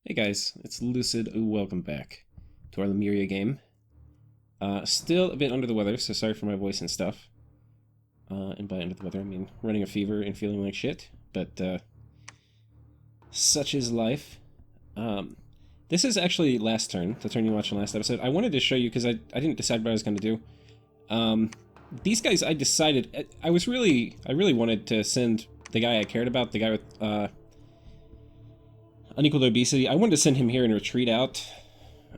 Hey guys, it's Lucid. Welcome back to our Lemuria game. Still a bit under the weather, so sorry for my voice and stuff. And by under the weather, I mean running a fever and feeling like shit. But such is life. This is actually last turn, the turn you watched in the last episode. I wanted to show you because I didn't decide what I was going to do. These guys, I decided I really wanted to send the guy I cared about, the guy with unequaled obesity. I wanted to send him here and retreat out,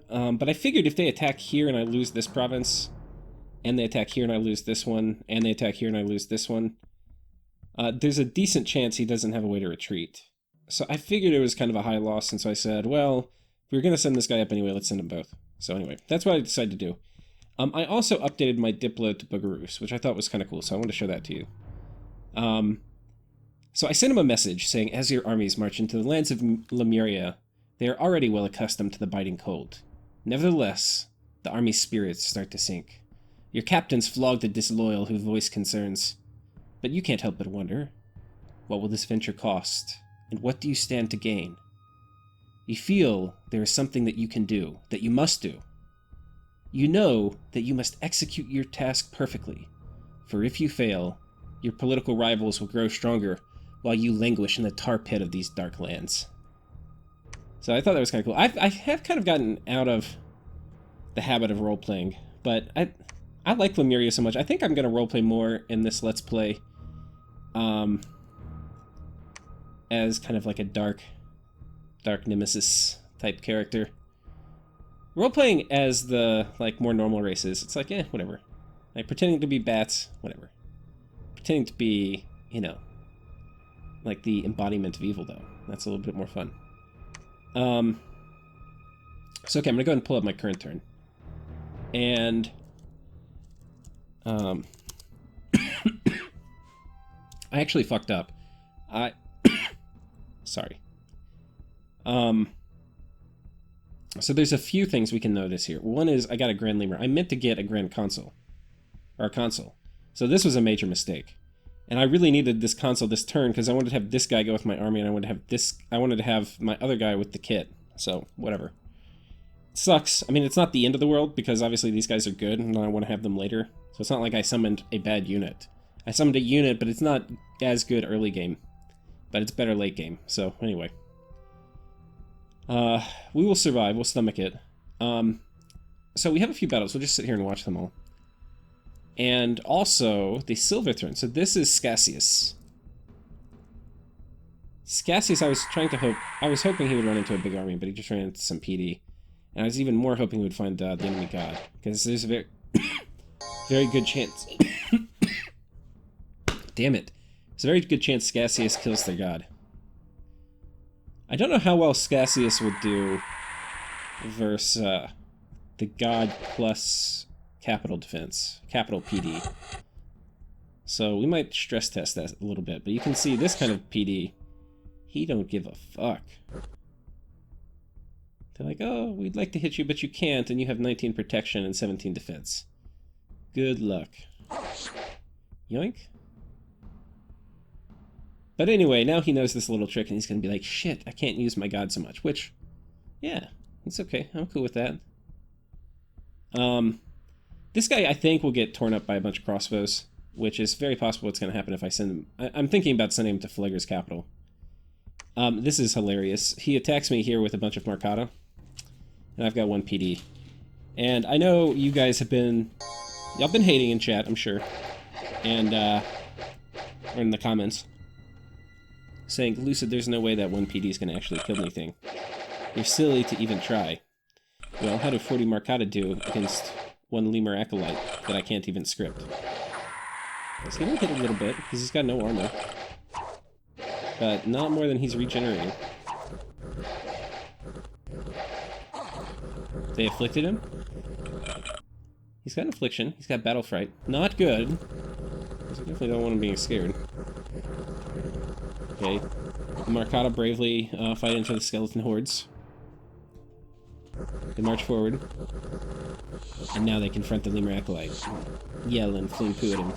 but I figured if they attack here and I lose this province, and they attack here and I lose this one, and they attack here and I lose this one, there's a decent chance he doesn't have a way to retreat. So I figured it was kind of a high loss, and so I said, well, if we're going to send this guy up anyway, let's send them both. So anyway, that's what I decided to do. I also updated my Diplo to Bogarus, which I thought was kind of cool, so I wanted to show that to you. So I sent him a message saying, as your armies march into the lands of Lemuria, they are already well accustomed to the biting cold. Nevertheless, the army's spirits start to sink. Your captains flog the disloyal who voice concerns. But you can't help but wonder, what will this venture cost, and what do you stand to gain? You feel there is something that you can do, that you must do. You know that you must execute your task perfectly, for if you fail, your political rivals will grow stronger while you languish in the tar pit of these dark lands. So I thought that was kind of cool. I have kind of gotten out of the habit of role-playing, but I like Lemuria so much. I think I'm going to role-play more in this Let's Play as kind of like a dark nemesis type character. Role-playing as the more normal races, it's like, whatever. Like pretending to be bats, whatever. Pretending to be, like the embodiment of evil, though. That's a little bit more fun. So, okay, I'm going to go ahead and pull up my current turn. And, I actually fucked up. Sorry. So there's a few things we can notice here. One is I got a Grand Lemur. I meant to get a Grand Consul. Or a Consul. So this was a major mistake. And I really needed this console this turn because I wanted to have this guy go with my army, and I wanted to have my other guy with the kit. So, whatever. It sucks. I mean, it's not the end of the world because obviously these guys are good and I want to have them later. So it's not like I summoned a bad unit. I summoned a unit, but it's not as good early game. But it's better late game. So, anyway. We will survive. We'll stomach it. So we have a few battles. We'll just sit here and watch them all. And also, the Silver Throne. So this is Scassius. Scassius, I was hoping he would run into a big army, but he just ran into some PD. And I was even more hoping he would find the enemy god. Because there's a very good chance... Damn it. There's a very good chance Scassius kills their god. I don't know how well Scassius would do versus the god plus... capital defense, capital PD. So we might stress test that a little bit, but you can see this kind of PD, he don't give a fuck. They're like, oh, we'd like to hit you, but you can't, and you have 19 protection and 17 defense. Good luck. Yoink. But anyway, now he knows this little trick, and he's gonna be like, shit, I can't use my god so much, which, yeah, it's okay, I'm cool with that. This guy, I think, will get torn up by a bunch of crossbows, which is very possible what's going to happen if I send him... I'm thinking about sending him to Flagra's capital. This is hilarious. He attacks me here with a bunch of Marcata, and I've got one PD. And I know you guys have been... Y'all been hating in chat, I'm sure. And, or in the comments. Saying, Lucid, there's no way that one PD is going to actually kill anything. You're silly to even try. Well, how do 40 Marcata do against... one Lemur Acolyte that I can't even script? He's gonna hit a little bit, because he's got no armor. But not more than he's regenerating. They afflicted him? He's got Affliction, he's got Battle Fright. Not good. I definitely don't want him being scared. Okay, the Marcata bravely fight into the skeleton hordes. They march forward. And now they confront the Lemur Acolyte. Yell and fling poo at him.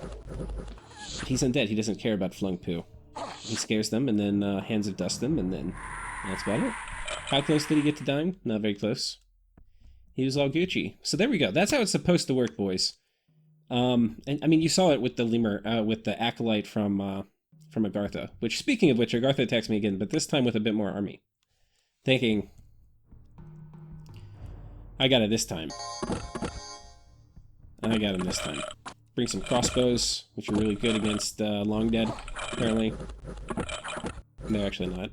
But he's undead, he doesn't care about flung poo. He scares them, and then Hands of Dust them, and then that's about it. How close did he get to dying? Not very close. He was all Gucci. So there we go. That's how it's supposed to work, boys. And I mean, you saw it with the lemur, with the acolyte from Agartha. Which, speaking of which, Agartha attacks me again, but this time with a bit more army. Thinking, I got it this time. I got him this time. Bring some crossbows, which are really good against Long Dead, apparently. No, actually not.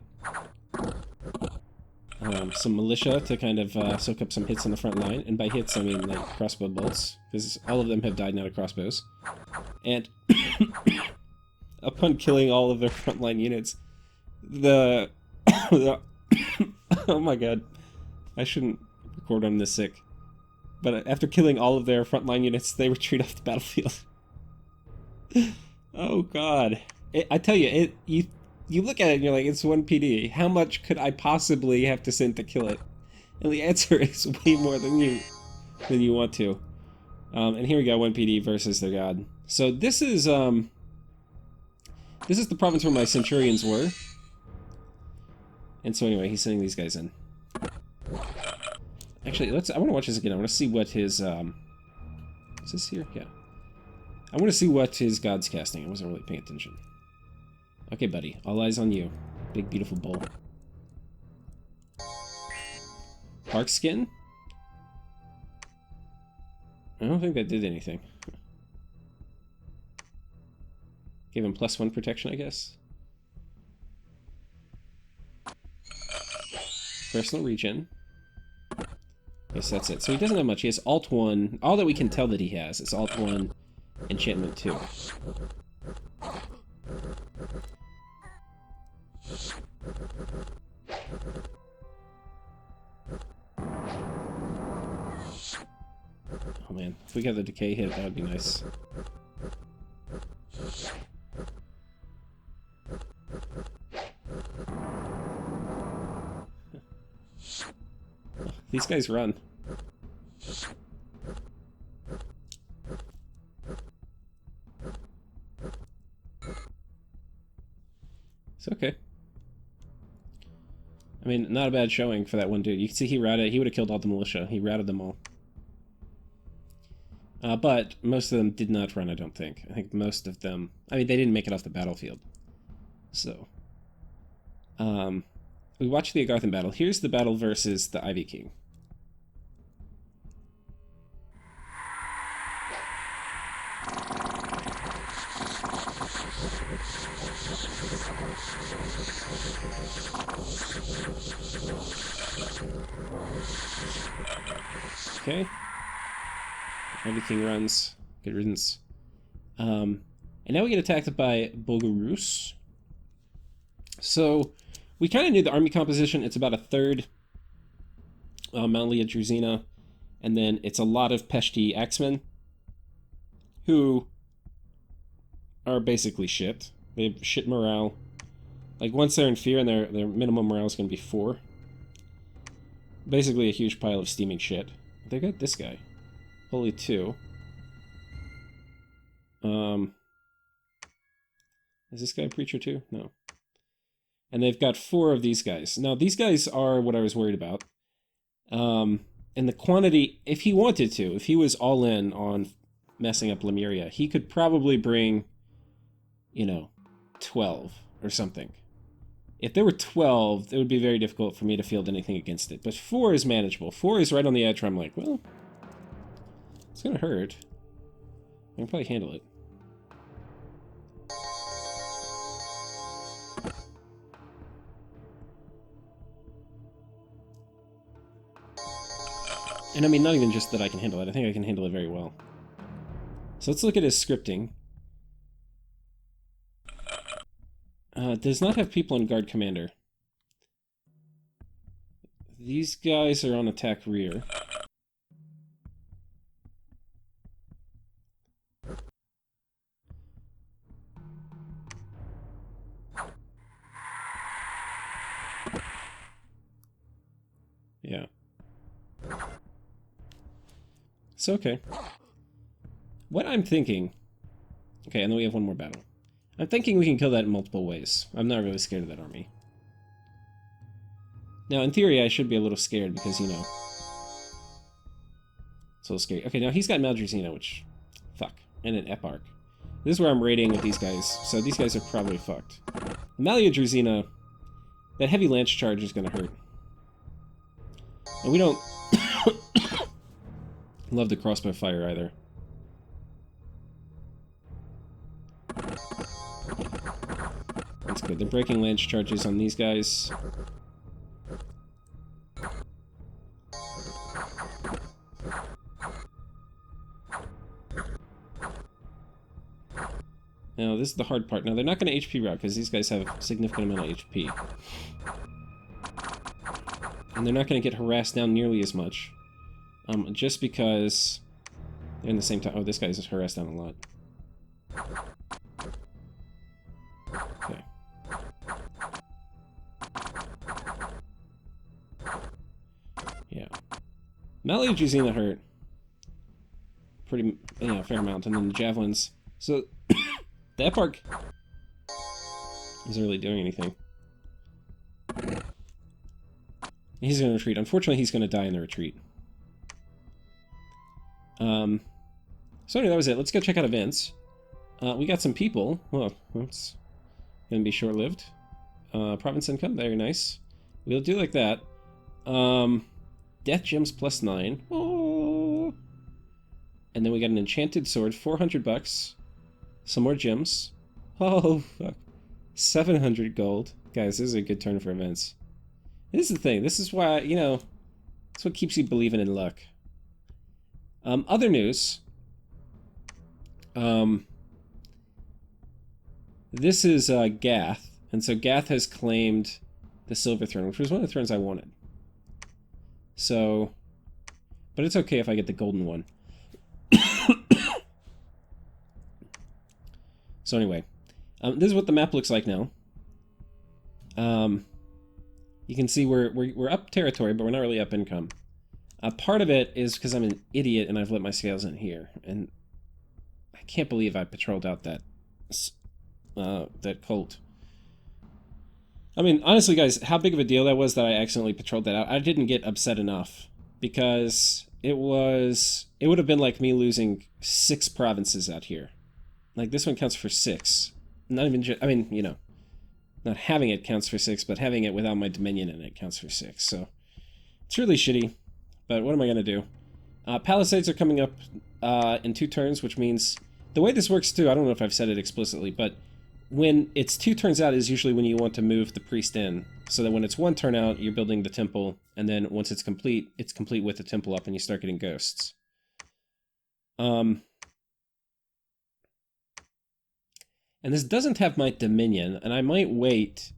Some militia to kind of soak up some hits on the front line, and by hits I mean like crossbow bolts, because all of them have died now to crossbows. And upon killing all of their frontline units, the oh my god, I shouldn't record on this sick. But after killing all of their frontline units, they retreat off the battlefield. Oh god, I tell you, you look at it and you're like, it's 1 PD. How much could I possibly have to send to kill it? And the answer is way more than you want to. And here we go, 1 PD versus their god. So this is the province where my centurions were. And so anyway, he's sending these guys in. Actually, I want to watch this again. I want to see what his is this here? Yeah. I want to see what his god's casting. I wasn't really paying attention. Okay, buddy. All eyes on you. Big, beautiful bull. Bark skin? I don't think that did anything. Gave him +1 protection, I guess. Personal regen. Yes, that's it. So he doesn't have much. He has Alt 1. All that we can tell that he has is Alt 1, Enchantment 2. Oh man, if we got the decay hit, that would be nice. These guys run. It's okay. I mean, not a bad showing for that one dude. You can see he would have killed all the militia. He routed them all. But most of them did not run, I don't think. I think most of them... I mean, they didn't make it off the battlefield. So... we watched the Agarthan battle. Here's the battle versus the Ivy King. Okay. Ivy King runs. Good riddance. And now we get attacked by Bogarus. So... we kind of knew the army composition. It's about a third Manlia Druzina, and then it's a lot of Peshti Axemen, who are basically shit. They have shit morale. Like, once they're in fear, and their minimum morale is going to be 4. Basically a huge pile of steaming shit. They got this guy. Only 2. Is this guy a preacher too? No. And they've got 4 of these guys. Now, these guys are what I was worried about. And the quantity, if he wanted to, if he was all in on messing up Lemuria, he could probably bring, 12 or something. If there were 12, it would be very difficult for me to field anything against it. But 4 is manageable. 4 is right on the edge where I'm like, well, it's going to hurt. I can probably handle it. And I mean, not even just that I can handle it. I think I can handle it very well. So let's look at his scripting. Does not have people in guard commander. These guys are on attack rear. Yeah. So, okay. What I'm thinking... Okay, and then we have one more battle. I'm thinking we can kill that in multiple ways. I'm not really scared of that army. Now, in theory, I should be a little scared because, you know... It's a little scary. Okay, now he's got Maldrazina, which... Fuck. And an Eparch. This is where I'm raiding with these guys, so these guys are probably fucked. Maldrazina... That heavy lance charge is gonna hurt. And we don't... love the crossbow fire, either. That's good. They're breaking lance charges on these guys. Now, this is the hard part. Now, they're not going to HP route, because these guys have a significant amount of HP. And they're not going to get harassed down nearly as much. Just because they're in the same time... Oh, this guy's harassed down a lot. Okay. Yeah. Maldrazina hurt. Pretty, you know, fair amount. And then the javelins. So... The Eparch isn't really doing anything. He's going to retreat. Unfortunately, he's going to die in the retreat. So anyway, that was it. Let's go check out events. We got some people. Well, it's going to be short-lived. Province income, very nice. We'll do like that. Death gems plus 9. Oh. And then we got an enchanted sword, 400 bucks. Some more gems. Oh, fuck. 700 gold. Guys, this is a good turn for events. This is the thing. This is why, you know, that's what keeps you believing in luck. Other news. This is Gath. And so Gath has claimed the Silver Throne, which was one of the thrones I wanted. So, but it's okay if I get the golden one. So anyway, this is what the map looks like now. You can see we're up territory, but we're not really up income. Part of it is because I'm an idiot and I've let my scales in here, and I can't believe I patrolled out that cult. I mean, honestly, guys, how big of a deal that was that I accidentally patrolled that out? I didn't get upset enough because it would have been like me losing 6 provinces out here. Like, this one counts for 6. Not even just, I mean, you know, not having it counts for 6, but having it without my Dominion in it counts for 6. So, it's really shitty, but what am I going to do? Palisades are coming up in 2 turns, which means, the way this works too, I don't know if I've said it explicitly, but when it's 2 turns out is usually when you want to move the priest in. So that when it's 1 turn out, you're building the temple, and then once it's complete with the temple up, and you start getting ghosts. And this doesn't have my Dominion, and I might wait.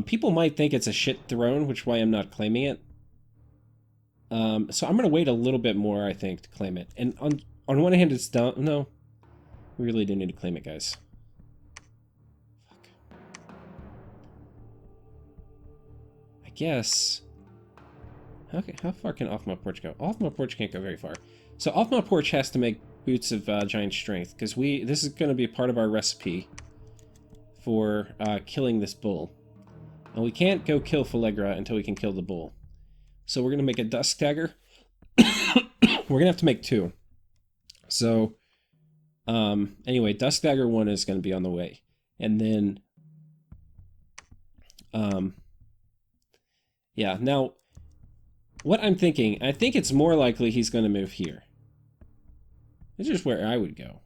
People might think it's a shit throne, which is why I'm not claiming it. So I'm going to wait a little bit more, I think, to claim it. And on one hand, it's done. No, we really do need to claim it, guys. Fuck. I guess... Okay, how far can Off My Porch go? Off My Porch can't go very far. So Off My Porch has to make Boots of Giant Strength, because this is going to be a part of our recipe for killing this bull. And we can't go kill Flagra until we can kill the bull. So we're going to make a Dusk Dagger. We're going to have to make 2. So, anyway, Dusk Dagger 1 is going to be on the way. And then, yeah, now, what I'm thinking, I think it's more likely he's going to move here. This is where I would go.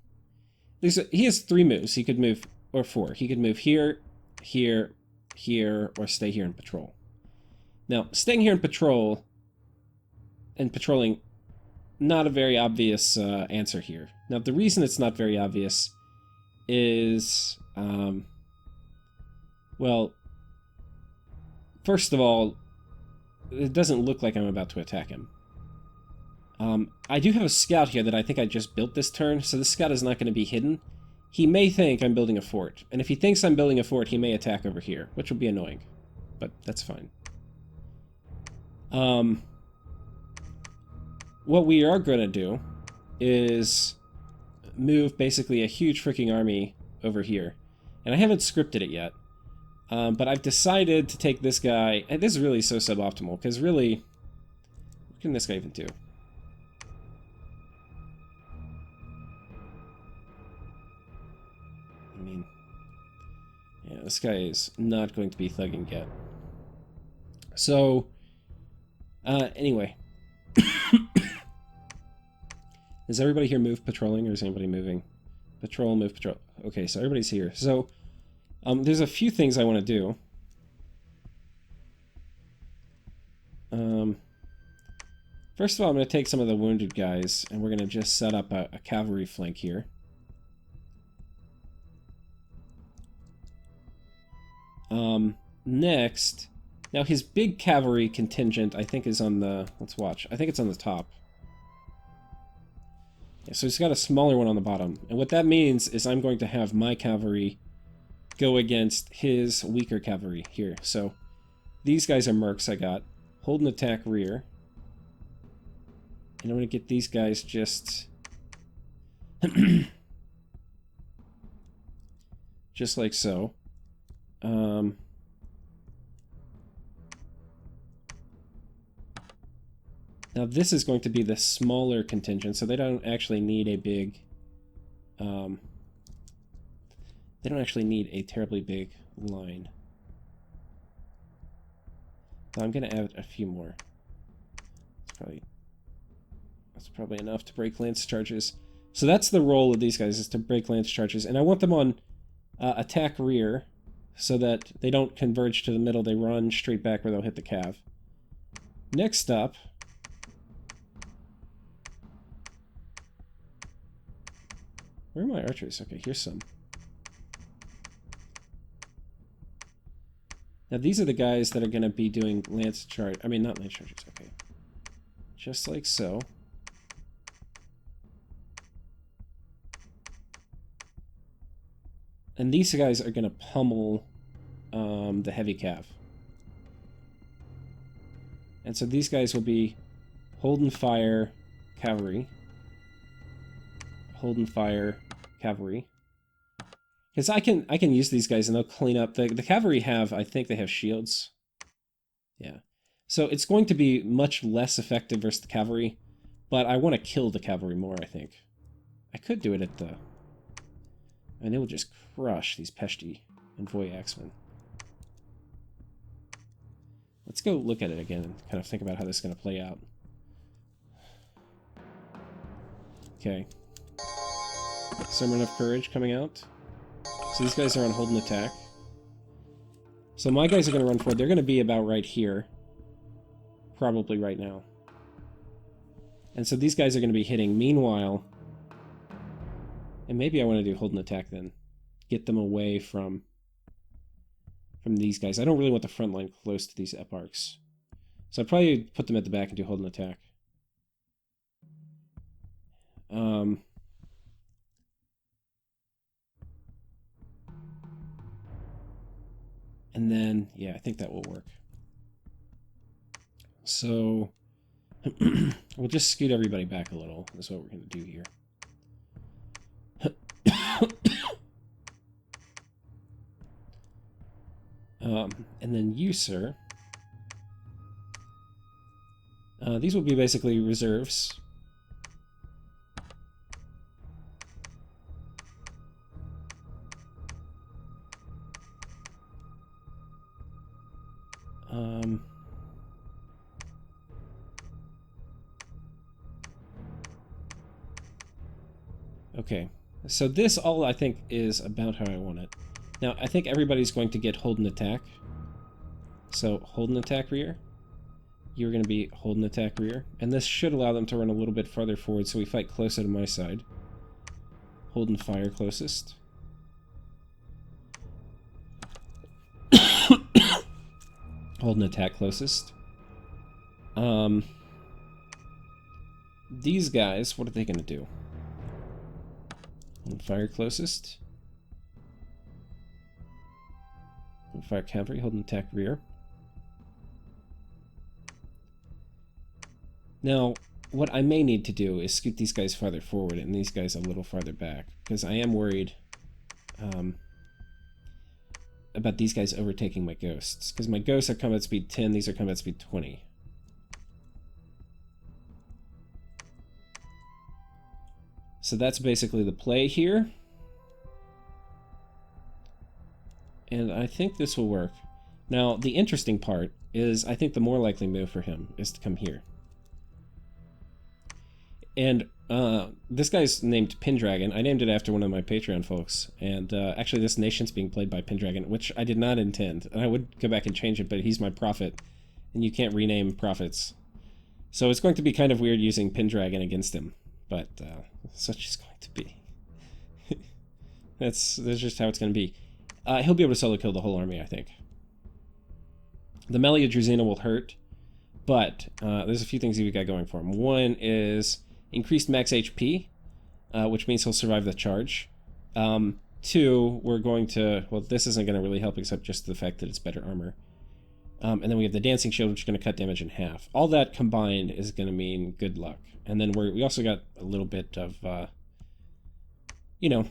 He has 3 moves. He could move, or 4. He could move here, here, here, or stay here and patrol. Now, staying here and patrolling, not a very obvious answer here. Now, the reason it's not very obvious is, well, first of all, it doesn't look like I'm about to attack him. I do have a scout here that I think I just built this turn, so the scout is not going to be hidden. He may think I'm building a fort, and if he thinks I'm building a fort, he may attack over here, which will be annoying, but that's fine. What we are going to do is move basically a huge freaking army over here, and I haven't scripted it yet. But I've decided to take this guy, and this is really so suboptimal, because really, what can this guy even do? I mean, yeah, this guy is not going to be thugging yet. So, anyway. Is everybody here move patrolling, or is anybody moving? Patrol, move, patrol. Okay, so everybody's here. So, there's a few things I want to do. First of all, I'm going to take some of the wounded guys, and we're going to just set up a cavalry flank here. Next, now his big cavalry contingent, I think, is on the... Let's watch. I think it's on the top. Yeah, so he's got a smaller one on the bottom. And what that means is I'm going to have my cavalry go against his weaker cavalry here. So these guys are mercs I got. Hold and attack rear. And I'm going to get these guys just... just like so. Now this is going to be the smaller contingent, so they don't actually need a big... they don't actually need a terribly big line. So I'm going to add a few more. That's probably enough to break lance charges. So that's the role of these guys, is to break lance charges. And I want them on attack rear, so that they don't converge to the middle. They run straight back where they'll hit the cav. Next up... Where are my archers? Okay, here's some. Now these are the guys that are going to be doing lance charge. I mean, not lance charges. Okay, just like so. And these guys are going to pummel the heavy cav. And so these guys will be hold and fire cavalry. Hold and fire cavalry. Because I can use these guys and they'll clean up. The cavalry have, I think they have shields. Yeah. So it's going to be much less effective versus the cavalry, but I want to kill the cavalry more, I think. I could do it at the... And they will just crush these Peshti and Voyaxmen. Let's go look at it again and kind of think about how this is going to play out. Okay. Sermon of Courage coming out. So these guys are on hold and attack. So my guys are going to run forward. They're going to be about right here. Probably right now. And so these guys are going to be hitting. Meanwhile... And maybe I want to do hold and attack then. Get them away from these guys. I don't really want the front line close to these eparchs. So I'd probably put them at the back and do hold and attack. And then, yeah, I think that will work. So, we'll just scoot everybody back a little. That's what we're going to do here. And then you, sir. These will be basically reserves. Okay, so this all I think is about how I want it. Now, I think everybody's going to get hold and attack. So, hold and attack rear. You're going to be hold and attack rear. And this should allow them to run a little bit farther forward, so we fight closer to my side. Hold and fire closest. Hold and attack closest. These guys, what are they going to do? Hold and fire closest. Hold and fire cavalry, hold and attack rear. Now, what I may need to do is scoot these guys farther forward and these guys a little farther back, because I am worried about these guys overtaking my ghosts, because my ghosts are combat speed 10, these are combat speed 20. So that's basically the play here. And I think this will work. Now, the interesting part is I think the more likely move for him is to come here. And this guy's named Pendragon. I named it after one of my Patreon folks. And actually this nation's being played by Pendragon, which I did not intend. And I would go back and change it, but he's my prophet. And you can't rename prophets. So it's going to be kind of weird using Pendragon against him. But such is going to be. That's just how it's going to be. He'll be able to solo kill the whole army, I think. The Melia Druzina will hurt. But there's a few things he's got going for him. One is increased max HP, which means he'll survive the charge. 2, we're going to... Well, this isn't going to really help except just the fact that it's better armor. And then we have the Dancing Shield, which is going to cut damage in half. All that combined is going to mean good luck. And then we also got a little bit of, you know,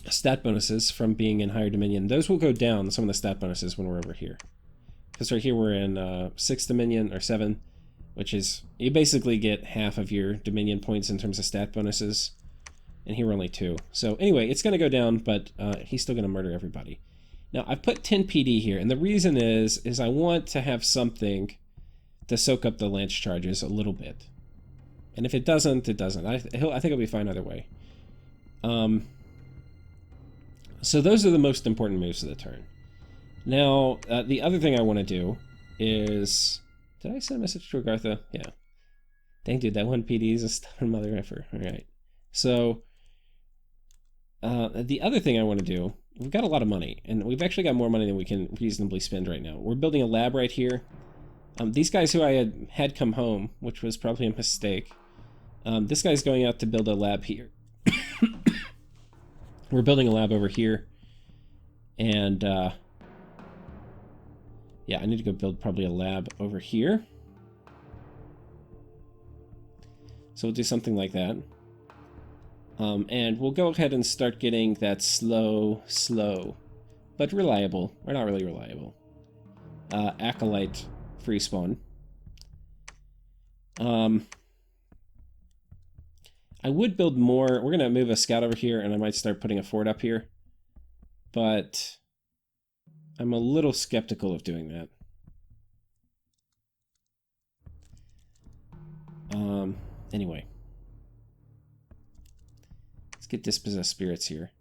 stat bonuses from being in higher Dominion. Those will go down, some of the stat bonuses, when we're over here. Because right here we're in 6th Dominion, or 7, which is, you basically get half of your Dominion points in terms of stat bonuses. And here we're only 2. So anyway, it's going to go down, but he's still going to murder everybody. Now, I've put 10 PD here, and the reason is I want to have something to soak up the lance charges a little bit. And if it doesn't, it doesn't. I think it'll be fine either way. So those are the most important moves of the turn. Now, the other thing I want to do is... Did I send a message to Agartha? Yeah. Dang, dude, that one PD is a stubborn mother effer. Alright. So, the other thing I want to do... We've got a lot of money, and we've actually got more money than we can reasonably spend right now. We're building a lab right here. These guys who I had come home, which was probably a mistake. This guy's going out to build a lab here. We're building a lab over here. And, yeah, I need to go build probably a lab over here. So we'll do something like that. And we'll go ahead and start getting that slow, but reliable, or not really reliable, Acolyte free spawn. I would build more. We're going to move a scout over here, and I might start putting a fort up here. But I'm a little skeptical of doing that. Anyway. Let's get Dispossessed Spirits here.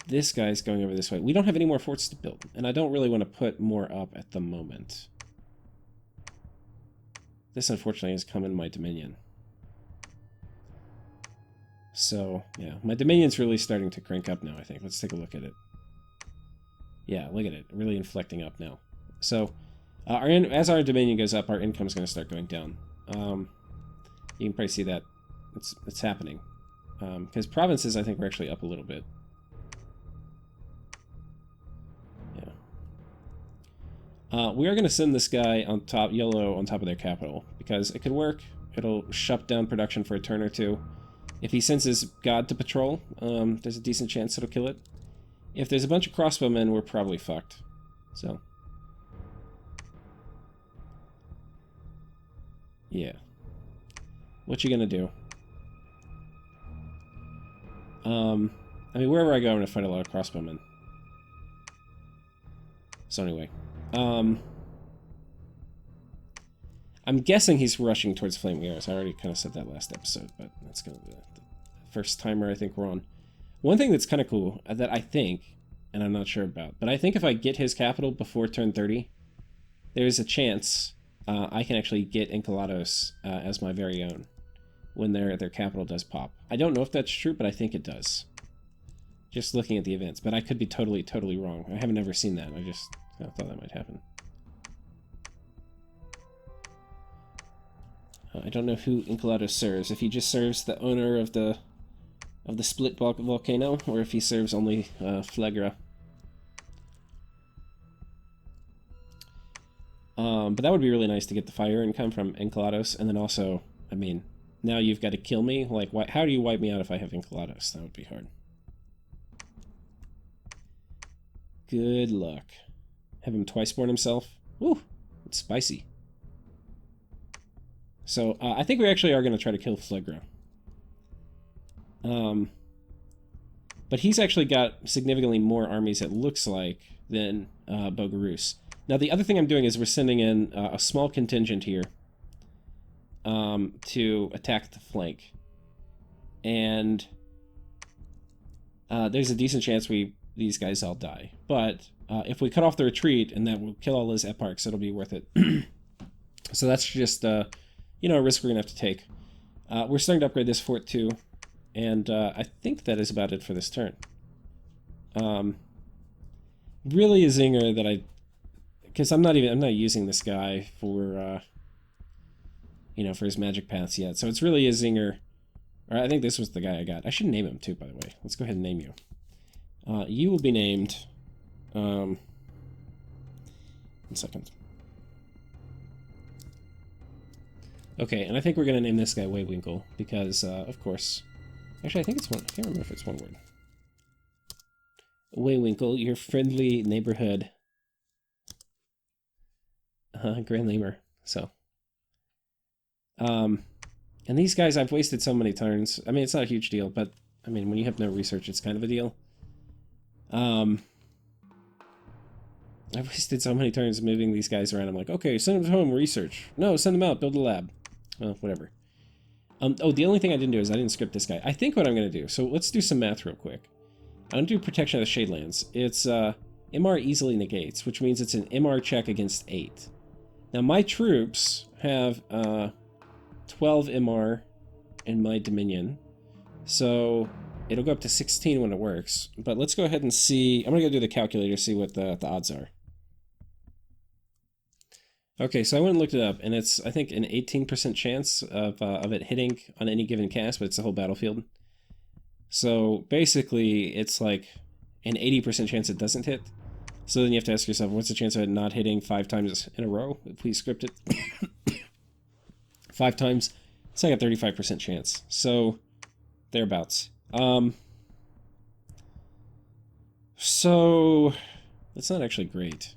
This guy's going over this way. We don't have any more forts to build, and I don't really want to put more up at the moment. This, unfortunately, has come in my Dominion. So, yeah, my Dominion's really starting to crank up now, I think. Let's take a look at it. Yeah, look at it. Really inflecting up now. So, as our Dominion goes up, our income's going to start going down. You can probably see that it's happening. Because provinces, I think, are actually up a little bit. Yeah. We are going to send this guy on top, yellow, on top of their capital, because it could work. It'll shut down production for a turn or two. If he sends his god to patrol, there's a decent chance it'll kill it. If there's a bunch of crossbowmen, we're probably fucked. So. Yeah. What you gonna do? I mean, wherever I go, I'm gonna fight a lot of crossbowmen. So anyway. I'm guessing he's rushing towards Flaming Arrows. I already kind of said that last episode, but that's gonna be the first timer I think we're on. One thing that's kind of cool that I think, and I'm not sure about, but I think if I get his capital before turn 30, there's a chance I can actually get Enceladus as my very own when their capital does pop. I don't know if that's true, but I think it does. Just looking at the events, but I could be totally wrong. I haven't ever seen that. I just thought that might happen. I don't know who Enceladus serves. If he just serves the owner of the split volcano, or if he serves only Flagra. But that would be really nice to get the fire income from Enceladus, and then also, I mean, now you've got to kill me. Like, how do you wipe me out if I have Enceladus? That would be hard. Good luck. Have him twice born himself. Ooh, it's spicy. So, I think we actually are going to try to kill Flagra. But he's actually got significantly more armies, it looks like, than Bogarus. Now, the other thing I'm doing is we're sending in a small contingent here to attack the flank. And there's a decent chance these guys all die. But if we cut off the retreat, and that will kill all his eparchs, it'll be worth it. So that's just, a risk we're going to have to take. We're starting to upgrade this fort, too. And I think that is about it for this turn. Really a zinger that because I'm not using this guy for, for his magic paths yet. So it's really a zinger. Or I think this was the guy I got. I should name him, too, by the way. Let's go ahead and name you. You will be named... 1 second. Okay, and I think we're going to name this guy Waywinkle, because, of course... Actually, I think it's one... I can't remember if it's one word. Waywinkle, your friendly neighborhood... Grand Lemur. So... And these guys, I've wasted so many turns. I mean, it's not a huge deal, but, I mean, when you have no research, it's kind of a deal. I've wasted so many turns moving these guys around. I'm like, okay, send them home, research. No, send them out, build a lab. Well, whatever. Oh, the only thing I didn't do is I didn't script this guy. I think what I'm going to do, so let's do some math real quick. I'm going to do Protection of the Shadelands. It's, MR easily negates, which means it's an MR check against 8. Now, my troops have, 12 MR in my Dominion. So it'll go up to 16 when it works. But let's go ahead and see. I'm going to go do the calculator, see what the odds are. Okay, so I went and looked it up, and it's, I think, an 18% chance of it hitting on any given cast, but it's the whole battlefield. So basically, it's like an 80% chance it doesn't hit. So then you have to ask yourself, what's the chance of it not hitting 5 times in a row? If we script it 5 times, it's like a 35% chance. So, thereabouts. So, that's not actually great.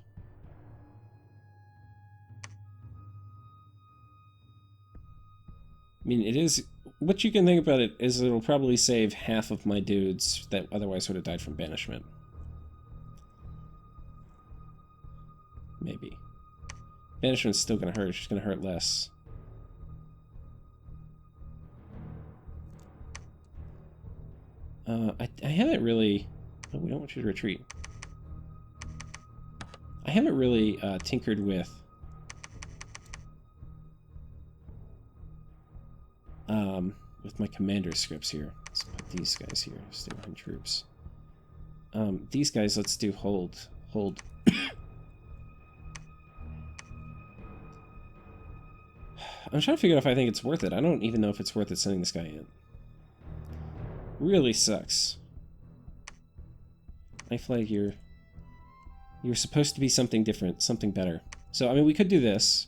I mean, it is... What you can think about it is it'll probably save half of my dudes that otherwise would have died from banishment. Maybe. Banishment's still going to hurt. It's just going to hurt less. I haven't really... Oh, we don't want you to retreat. I haven't really tinkered with... with my commander scripts here. Let's put these guys here. Stay behind troops. These guys, let's do hold. Hold. I'm trying to figure out if I think it's worth it. I don't even know if it's worth it sending this guy in. Really sucks. I flag you're supposed to be something different, something better. So, I mean, we could do this.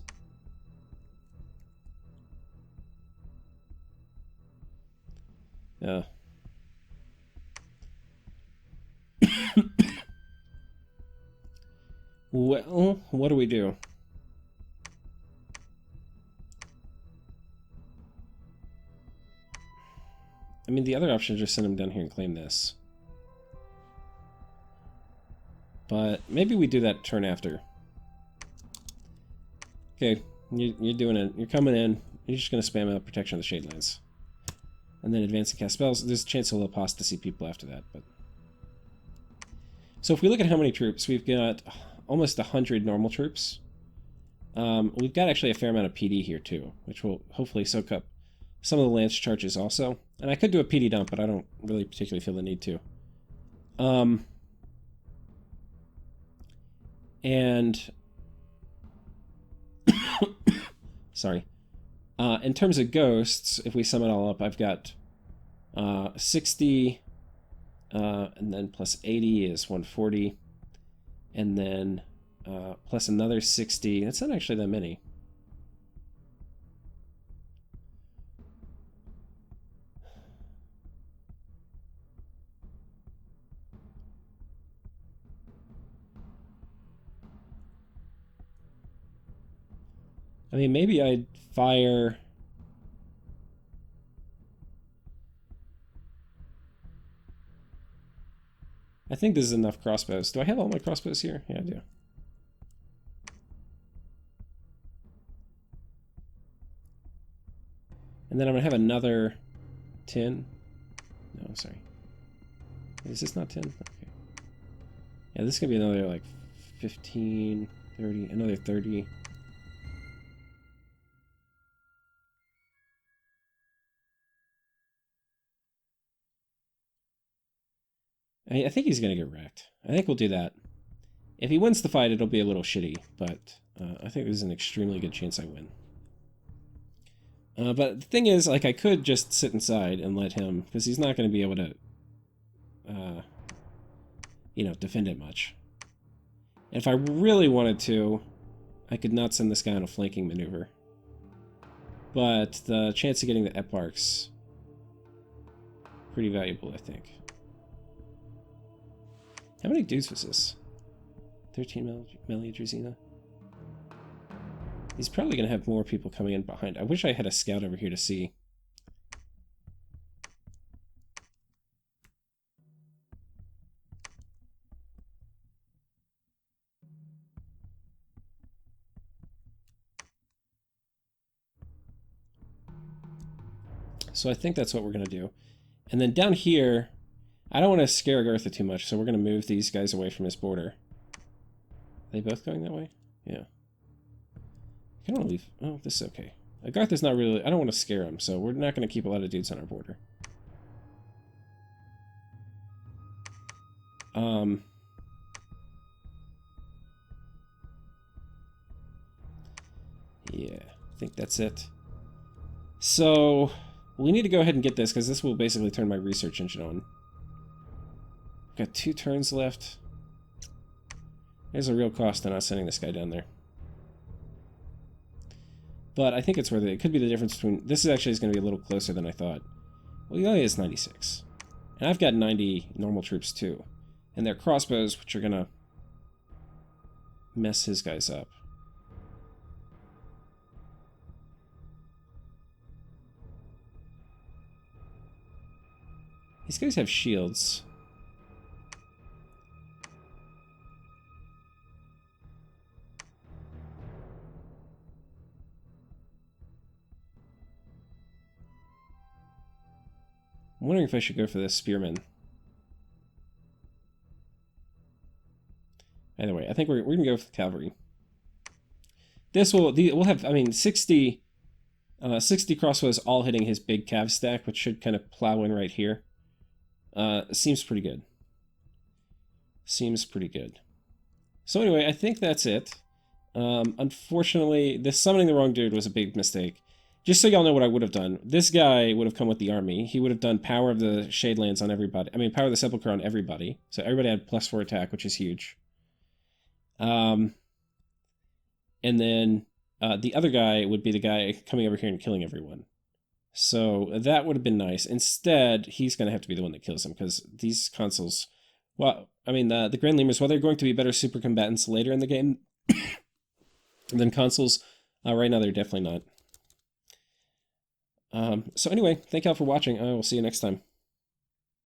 Well, what do we do? I mean, the other option is just send him down here and claim this. But maybe we do that turn after. Okay, you're doing it. You're coming in. You're just going to spam out Protection of the Shadelands. And then advance and cast spells. There's a chance he'll apostasy people after that. But so if we look at how many troops, we've got almost 100 normal troops. We've got actually a fair amount of PD here too, which will hopefully soak up some of the lance charges also. And I could do a PD dump, but I don't really particularly feel the need to. And sorry. In terms of ghosts, if we sum it all up, I've got 60, and then plus 80 is 140, and then plus another 60. That's not actually that many. I mean, maybe I'd fire... I think this is enough crossbows. Do I have all my crossbows here? Yeah, I do. And then I'm going to have another 10. No, I'm sorry. Is this not 10? Okay. Yeah, this is going to be another, like, 15, 30, another 30. I think he's going to get wrecked. I think we'll do that. If he wins the fight, it'll be a little shitty, but I think there's an extremely good chance I win. But the thing is, like, I could just sit inside and let him, because he's not going to be able to, you know, defend it much. And if I really wanted to, I could not send this guy on a flanking maneuver. But the chance of getting the eparchs, pretty valuable, I think. How many dudes was this? 13 melee Drazina. He's probably going to have more people coming in behind. I wish I had a scout over here to see. So I think that's what we're going to do. And then down here, I don't want to scare Agartha too much, so we're going to move these guys away from his border. Are they both going that way? Yeah. I don't leave. Oh, this is okay. Agartha's not really... I don't want to scare him, so we're not going to keep a lot of dudes on our border. Yeah, I think that's it. So, we need to go ahead and get this, because this will basically turn my research engine on. Got 2 turns left. There's a real cost in us sending this guy down there. But I think it's worth it. It could be the difference between... This is actually going to be a little closer than I thought. Well, he only has 96. And I've got 90 normal troops, too. And they're crossbows, which are going to mess his guys up. These guys have shields. I'm wondering if I should go for this spearman. Either way, I think we're going to go for the cavalry. This we'll have, I mean, 60 crossbows all hitting his big cav stack, which should kind of plow in right here. Seems pretty good. Seems pretty good. So anyway, I think that's it. Unfortunately, this summoning the wrong dude was a big mistake. Just so y'all know what I would have done. This guy would have come with the army. He would have done Power of the Shadelands on everybody. I mean, Power of the Sepulchre on everybody. So everybody had +4 attack, which is huge. And then the other guy would be the guy coming over here and killing everyone. So that would have been nice. Instead, he's going to have to be the one that kills him, because these consuls... Well, I mean, the Grand Lemurs, while they're going to be better super combatants later in the game than consuls, right now they're definitely not. So anyway, thank y'all for watching. I will see you next time.